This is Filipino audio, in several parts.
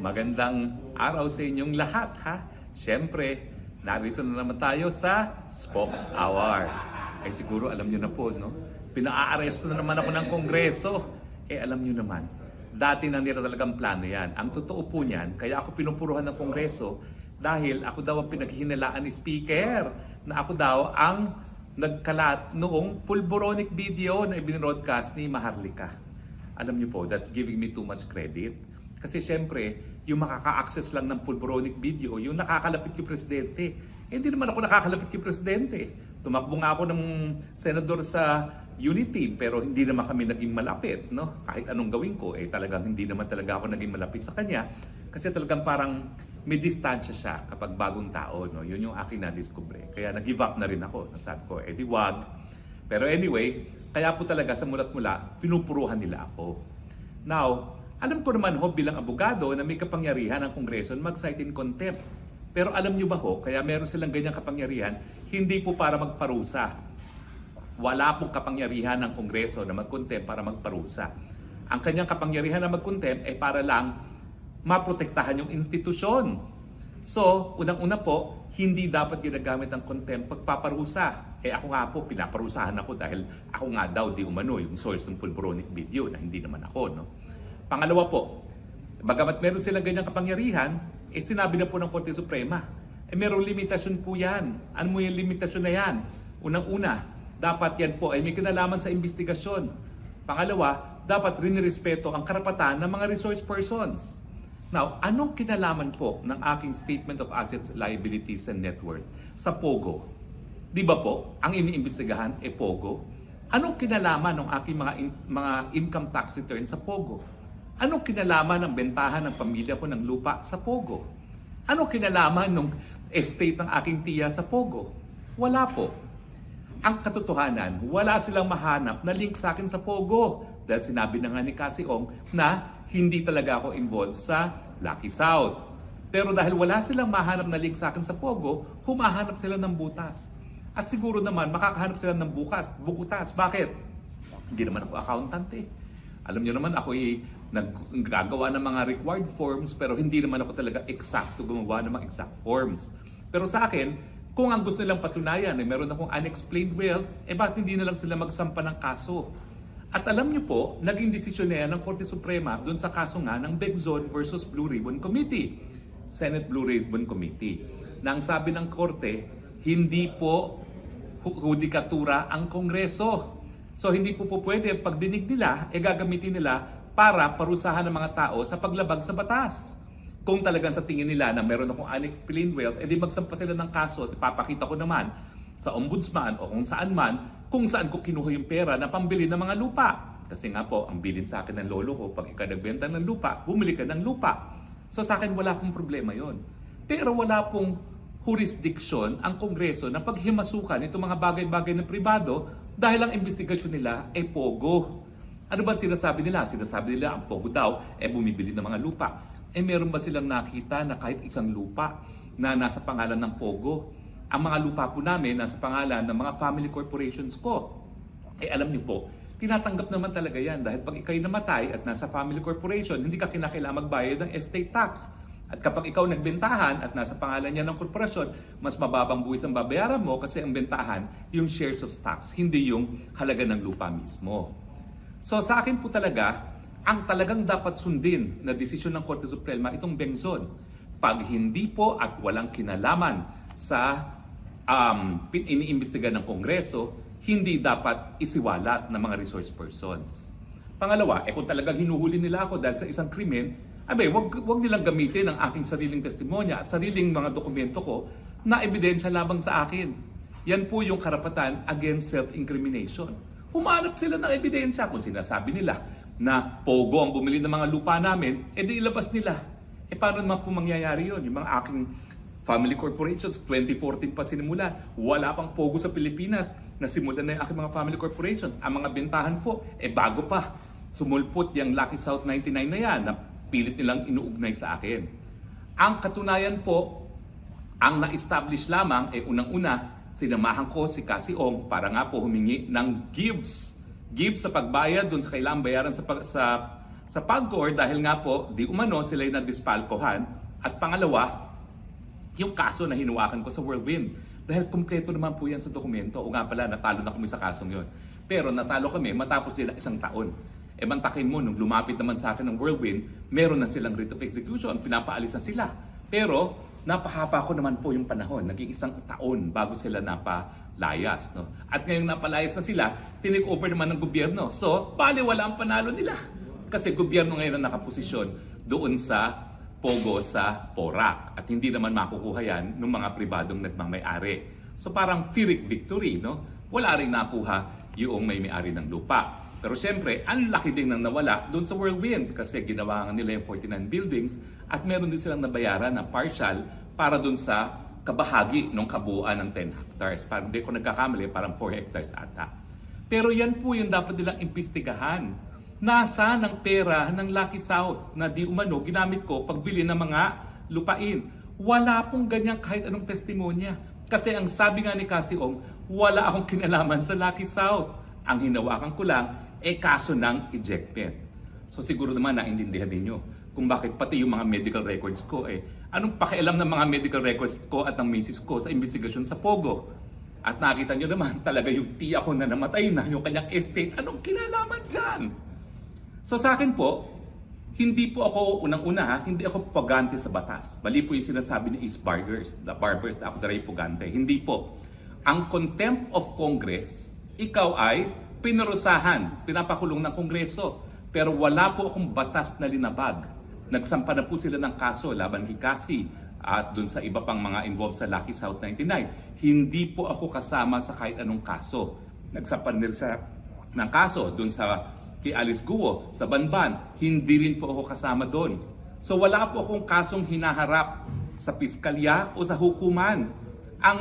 Magandang araw sa inyong lahat ha. Siyempre, narito na naman tayo sa Spokes Hour. Ay siguro alam niyo na po, no? Pinaaresto na naman ako ng Kongreso. Alam niyo naman, dati na nila talagang plano yan. Ang totoo po niyan, kaya ako pinupuruhan ng Kongreso dahil ako daw ang pinaghihinalaan ni Speaker na ako daw ang nagkalat noong pulboronic video na ibinroadcast ni Maharlika. Alam niyo po, that's giving me too much credit. Kasi syempre, yung makaka-access lang ng pulboronic video, yung nakakalapit kay Presidente. Hindi naman ako nakakalapit kay Presidente. Tumakbo nga ako ng senador sa Unity, pero hindi naman kami naging malapit. No? Kahit anong gawin ko, talagang hindi naman talaga ako naging malapit sa kanya. Kasi talagang parang may distansya siya kapag bagong tao. No? Yun yung akin na-discover. Kaya nag-give up na rin ako. Nasabi ko, di wag. Pero anyway, kaya po talaga sa mulat mula, pinupuruhan nila ako. Now, alam ko naman ho bilang abogado na may kapangyarihan ang Kongreso na mag-cite in contempt. Pero alam nyo ba ho, kaya meron silang ganyang kapangyarihan, hindi po para magparusa. Wala pong kapangyarihan ng Kongreso na mag-contempt para magparusa. Ang kanyang kapangyarihan na mag-contempt ay para lang maprotektahan yung institusyon. So, unang-una po, hindi dapat ginagamit ang contempt pagpaparusa. Ako nga po, pinaparusahan ako dahil ako nga daw di umano yung source ng pulboronic video na hindi naman ako. No? Pangalawa po, bagamat meron silang ganyang kapangyarihan, sinabi na po ng Korte Suprema, merong limitasyon po yan. Ano mo yung limitasyon na yan? Unang-una, dapat yan po ay may kinalaman sa investigasyon. Pangalawa, dapat rin-respeto ang karapatan ng mga resource persons. Now, anong kinalaman po ng aking Statement of Assets, Liabilities, and Net Worth sa POGO? Di ba po, ang iniimbestigahan ay POGO? Anong kinalaman ng aking mga income tax return sa POGO? Anong kinalaman ng bentahan ng pamilya ko ng lupa sa POGO? Anong kinalaman ng estate ng aking tiya sa POGO? Wala po. Ang katotohanan, wala silang mahanap na link sa akin sa POGO. Dahil sinabi na nga ni Cassie Ong na hindi talaga ako involved sa Lucky South. Pero dahil wala silang mahanap na link sa akin sa POGO, humahanap sila ng butas. At siguro naman, makakahanap sila ng bukutas. Bakit? Hindi naman ako accountant eh. Alam niyo naman, ako naggagawa ng mga required forms pero hindi naman ako talaga eksakto gumawa ng mga exact forms. Pero sa akin, kung ang gusto nilang patunayan meron akong unexplained wealth, bakit hindi na lang sila magsampa ng kaso? At alam niyo po, naging desisyon na yan ng Korte Suprema doon sa kaso nga ng Begzon versus Blue Ribbon Committee, Senate Blue Ribbon Committee. Na ang sabi ng Korte, hindi po hudikatura ang Kongreso. So hindi po pwede pagdinig nila, gagamitin nila para parusahan ng mga tao sa paglabag sa batas. Kung talagang sa tingin nila na meron akong unexplained wealth, di magsampa sila ng kaso at ipapakita ko naman sa ombudsman o kung saan ko kinuha yung pera na pambili ng mga lupa. Kasi nga po, ang bilin sa akin ng lolo ko, pag ikaw nagbenta ng lupa, bumili ka ng lupa. So sa akin wala pong problema yon. Pero wala pong jurisdiction ang Kongreso na paghimasukan itong mga bagay-bagay ng pribado dahil ang investigasyon nila ay POGO. Ano ba sinasabi nila? Sinasabi nila ang POGO daw bumibili ng mga lupa. Meron ba silang nakita na kahit isang lupa na nasa pangalan ng POGO? Ang mga lupa po namin nasa pangalan ng mga family corporations ko. Alam niyo po, tinatanggap naman talaga yan dahil pag ikaw'y namatay at nasa family corporation, hindi ka kinakailangan magbayad ng estate tax. At kapag ikaw nagbentahan at nasa pangalan niya ng korporasyon, mas mababang buwis ang babayaran mo kasi ang bentahan yung shares of stocks, hindi yung halaga ng lupa mismo. So sa akin po talaga, ang talagang dapat sundin na desisyon ng Korte Suprema itong Begzon. Pag hindi po at walang kinalaman sa iniimbestiga ng Kongreso, hindi dapat isiwalat ng mga resource persons. Pangalawa, kung talagang hinuhuli nila ako dahil sa isang krimen, wag nilang gamitin ang aking sariling testimonya at sariling mga dokumento ko na ebidensya labang sa akin. Yan po yung karapatan against self-incrimination. Humanap sila ng ebidensya kung sinasabi nila na POGO ang bumili ng mga lupa namin, di ilabas nila. Paano naman po mangyayari yun? Yung mga aking family corporations, 2014 pa sinimulan. Wala pang POGO sa Pilipinas na simulan na yung aking mga family corporations. Ang mga bentahan po, bago pa. Sumulpot yung Lucky South 99 na yan na pilit nilang inuugnay sa akin. Ang katunayan po, ang na-establish lamang unang-una, sinamahan ko si Cassie Ong para nga po humingi ng gives sa pagbayad doon sa kailangang bayaran sa sa PAGCOR dahil nga po di umano sila'y nadispalkohan. At pangalawa, yung kaso na hinuwakan ko sa Whirlwind. Dahil kumpleto naman po yan sa dokumento. O nga pala, natalo na kami sa kasong yon. Pero natalo kami matapos nila 1 taon. E mantakin mo, nung lumapit naman sa akin ng Whirlwind, meron na silang writ of execution, pinapaalis na sila. Pero napahaba ko naman po yung panahon, naging 1 taon bago sila napalayas. No? At ngayong napalayas na sila, tinake over naman ng gobyerno. So, bali wala ang panalo nila. Kasi gobyerno ngayon ang nakaposisyon doon sa Pogo sa Porac. At hindi naman makukuha yan ng mga pribadong nagmamayari. So parang Pyrrhic victory, no? Wala rin nakuha yung may-ari ng lupa. Pero siyempre, ang laki din ng nawala doon sa Whirlwind kasi ginawa nga nila yung 49 buildings at meron din silang nabayaran na partial para doon sa kabahagi ng kabuuan ng 10 hectares. Parang hindi ko nagkakamali, parang 4 hectares ata. Pero yan po yung dapat nilang imbestigahan. Nasa ng pera ng Lucky South na di umano ginamit ko pagbili ng mga lupain. Wala pong ganyan kahit anong testimonya. Kasi ang sabi nga ni Cassie Ong, wala akong kinalaman sa Lucky South. Ang hinawakan ko lang kaso ng ejectment. So siguro naman naintindihan ninyo kung bakit pati yung mga medical records ko anong pakialam ng mga medical records ko at ng misis ko sa investigasyon sa Pogo. At nakita nyo naman talaga yung tiya ko na namatay na, yung kanyang estate, anong kinalaman dyan? So sa akin po, hindi po ako unang-una, hindi ako pugante sa batas. Mali po yung sinasabi ni East Barbers, the barbers na ako daray pugante. Hindi po. Ang contempt of Congress, ikaw ay pinarusahan, pinapakulong ng Kongreso. Pero wala po akong batas na linabag. Nagsampa na po sila ng kaso laban kay Cassie at dun sa iba pang mga involved sa Lucky South 99. Hindi po ako kasama sa kahit anong kaso. Nagsampa nila sa ng kaso dun sa kay Alice Guo sa Banban, hindi rin po ako kasama doon. So wala po akong kasong hinaharap sa piskalya o sa hukuman. Ang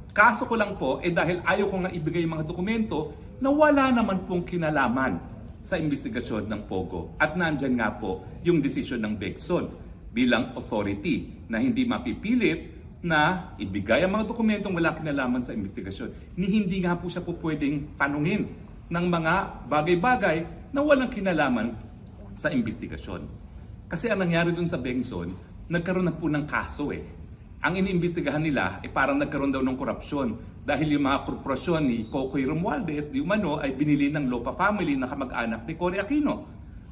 kaso ko lang po dahil ayaw ko nga ibigay yung mga dokumento na wala naman pong kinalaman sa investigasyon ng Pogo. At nandyan nga po yung desisyon ng Begson bilang authority na hindi mapipilit na ibigay ang mga dokumentong wala kinalaman sa investigasyon. Ni hindi nga po siya po pwedeng tanungin ng mga bagay-bagay na walang kinalaman sa investigasyon. Kasi ang nangyari dun sa Bengson, nagkaroon na po ng kaso Ang iniimbestigahan nila parang nagkaroon daw ng korupsyon dahil yung mga korporasyon ni Cocoy Romualdez di umano ay binili ng Lopa family na kamag-anak ni Cory Aquino.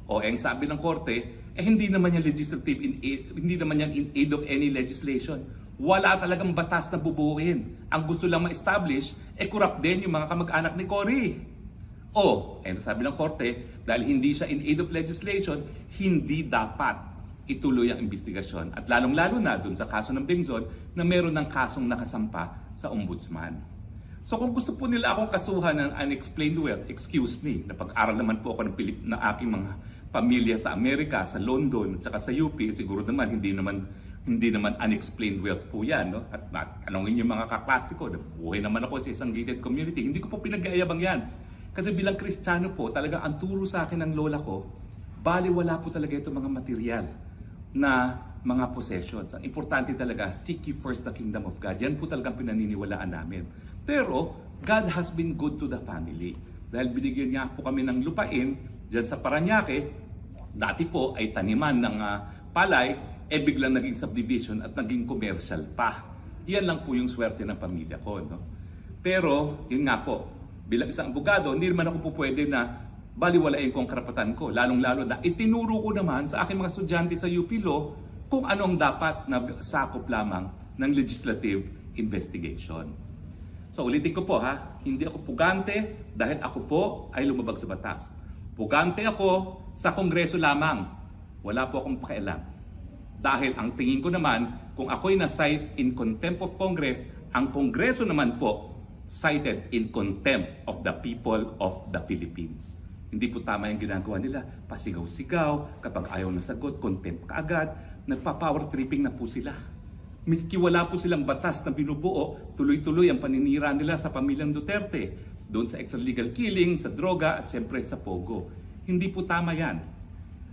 O ang sabi ng korte, hindi naman yan legislative hindi naman yan in aid of any legislation. Wala talagang batas na bubuuin. Ang gusto lang ma-establish, corrupt din yung mga kamag-anak ni Cory. Sabi ng korte, dahil hindi siya in aid of legislation, hindi dapat ituloy ang investigasyon. At lalong-lalo na dun sa kaso ng Bengson na meron ng kasong nakasampa sa ombudsman. So kung gusto po nila akong kasuhan ng unexplained wealth, excuse me, napag-aral naman po ako ng aking mga pamilya sa Amerika, sa London, at saka sa UP, siguro naman hindi naman unexplained wealth po yan. No? At anongin yung mga kaklase ko, buhay naman ako sa isang gated community, hindi ko po pinag-aayabang yan. Kasi bilang Kristiyano po, talaga ang turo sa akin ng lola ko, baliwala po talaga itong mga material na mga possessions. Ang importante talaga, seek ye first the kingdom of God. Yan po talagang pinaniniwalaan namin. Pero, God has been good to the family. Dahil binigyan niya po kami ng lupain dyan sa Parañaque, dati po ay taniman ng palay, biglang naging subdivision at naging commercial pa. Yan lang po yung swerte ng pamilya ko. No? Pero, yun nga po, bilang isang abogado, hindi naman ako po pwede na baliwalain ko ang karapatan ko. Lalong-lalo na itinuro ko naman sa aking mga estudyante sa UP Law kung ano ang dapat na sakop lamang ng legislative investigation. So ulitin ko po hindi ako pugante dahil ako po ay lumabag sa batas. Pugante ako sa Kongreso lamang. Wala po akong pakialam. Dahil ang tingin ko naman, kung ako'y na-cite in contempt of Congress, ang Kongreso naman po cited in contempt of the people of the Philippines. Hindi po tama yung ginagawa nila. Pasigaw-sigaw, kapag ayaw na sagot, contempt kaagad. Nagpa-power tripping na po sila. Miski wala po silang batas na binubuo, tuloy-tuloy ang paninira nila sa pamilyang Duterte. Doon sa extralegal killing, sa droga, at siyempre sa Pogo. Hindi po tama yan.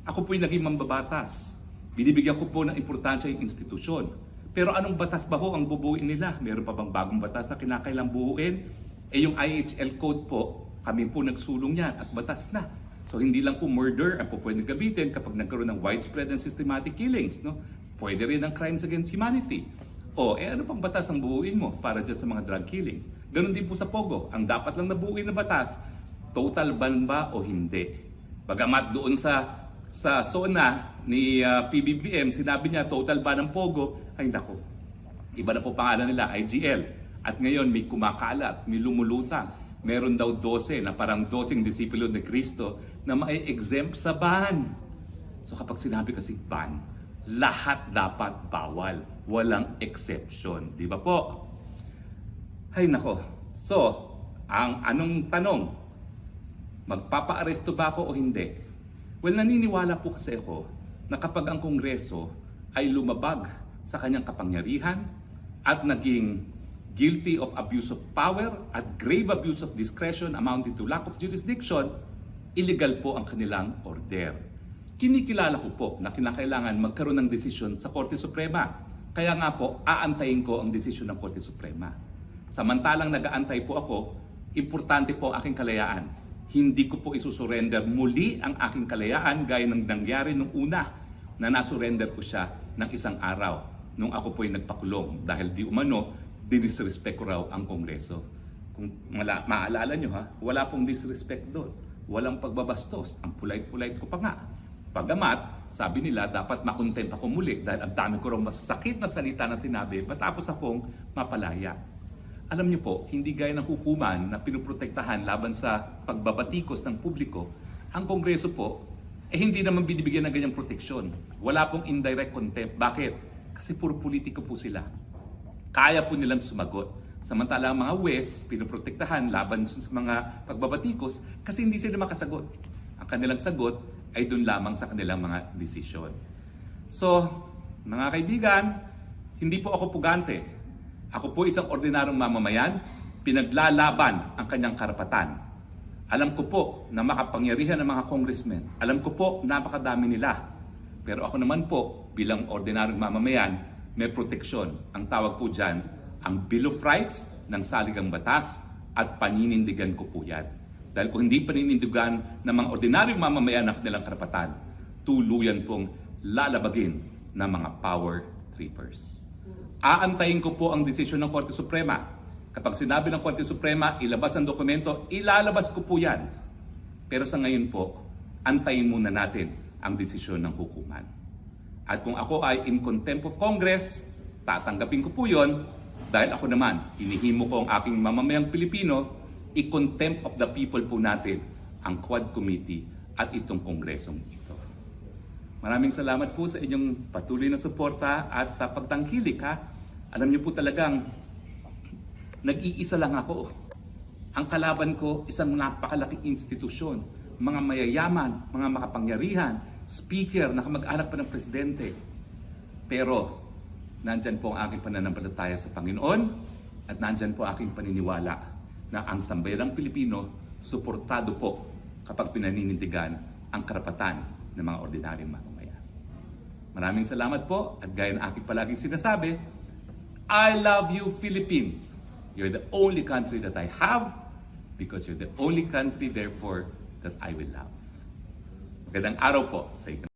Ako po'y naging mambabatas. Binibigyan ko po ng importansya yung institusyon. Pero anong batas ba ho ang bubuuin nila? Meron pa bang bagong batas na kinakailang buuin? Yung IHL code po, kami po nagsulong yan at batas na. So hindi lang po murder ang po pwedeng gamitin kapag nagkaroon ng widespread and systematic killings, no? Pwede rin ang crimes against humanity. Ano pang batas ang buuin mo para dyan sa mga drug killings? Ganon din po sa Pogo. Ang dapat lang nabuuin na batas, total ban ba o hindi? Bagamat doon sa SONA ni PBBM, sinabi niya total ban ng Pogo, ay nako. Iba na po pangalan nila, IGL. At ngayon may kumakalat, may lumulutang. Meron daw 12 na parang 12 disipulo ni Kristo na mai-exempt sa ban. So kapag sinabi kasi ban, lahat dapat bawal. Walang exception. Di ba po? Ay nako. So, ang anong tanong? Magpapa-aresto ba ako o hindi? Well, naniniwala po kasi ako na kapag ang Kongreso ay lumabag sa kanyang kapangyarihan at naging guilty of abuse of power at grave abuse of discretion amounting to lack of jurisdiction, illegal po ang kanilang order. Kinikilala ko po na kinakailangan magkaroon ng desisyon sa Korte Suprema. Kaya nga po, aantayin ko ang desisyon ng Korte Suprema. Samantalang nag-aantay po ako, importante po ang aking kalayaan. Hindi ko po isusurrender muli ang aking kalayaan gaya ng nangyari nung una na nasurrender ko siya ng isang araw nung ako po'y nagpakulong dahil di umano dinisrespect ko raw ang Kongreso. Kung maalala nyo wala pong disrespect doon. Walang pagbabastos. Ang polite-polite ko pa nga. Pagamat, sabi nila dapat makontempt ako muli dahil ang dami ko raw masasakit na salita na sinabi matapos akong mapalaya. Alam niyo po, hindi gaya ng hukuman na pinuprotektahan laban sa pagbabatikos ng publiko, ang Kongreso po, hindi naman binibigyan ng ganyang proteksyon. Wala pong indirect contempt. Bakit? Kasi puro politiko po sila. Kaya po nilang sumagot. Samantala ang mga West, pinuprotektahan laban sa mga pagbabatikos kasi hindi sila makasagot. Ang kanilang sagot ay doon lamang sa kanilang mga desisyon. So, mga kaibigan, hindi po ako pugante. Ako po isang ordinaryong mamamayan, pinaglalaban ang kanyang karapatan. Alam ko po na makapangyarihan ng mga congressmen. Alam ko po napakadami nila. Pero ako naman po, bilang ordinaryong mamamayan, may proteksyon. Ang tawag po dyan, ang Bill of Rights ng saligang batas at paninindigan ko po yan. Dahil kung hindi paninindigan ng mga ordinaryong mamamayan ng kanilang karapatan, tuluyan pong lalabagin ng mga power trippers. Aantayin ko po ang desisyon ng Korte Suprema. Kapag sinabi ng Korte Suprema, ilabas ang dokumento, ilalabas ko po yan. Pero sa ngayon po, antayin muna natin ang desisyon ng hukuman. At kung ako ay in contempt of Congress, tatanggapin ko po yon dahil ako naman, hinihimo ko ang aking mamamayang Pilipino, i-contempt of the people po natin ang Quad Committee at itong Kongresong ito. Maraming salamat po sa inyong patuloy na suporta at pagtangkilik Alam niyo po talagang nag-iisa lang ako. Ang kalaban ko isang napakalaking institusyon, mga mayayaman, mga makapangyarihan, speaker na kamag-anak pa ng presidente. Pero nandyan po ang aking pananampalataya sa Panginoon at nandyan po aking paniniwala na ang sambayanang Pilipino suportado po kapag pinaninindigan ang karapatan ng mga ordinaryong mamamayan. Maraming salamat po at gaya ng aking palaging sinasabi, I love you Philippines. You're the only country that I have because you're the only country therefore that I will love. Magandang araw po sa inyo.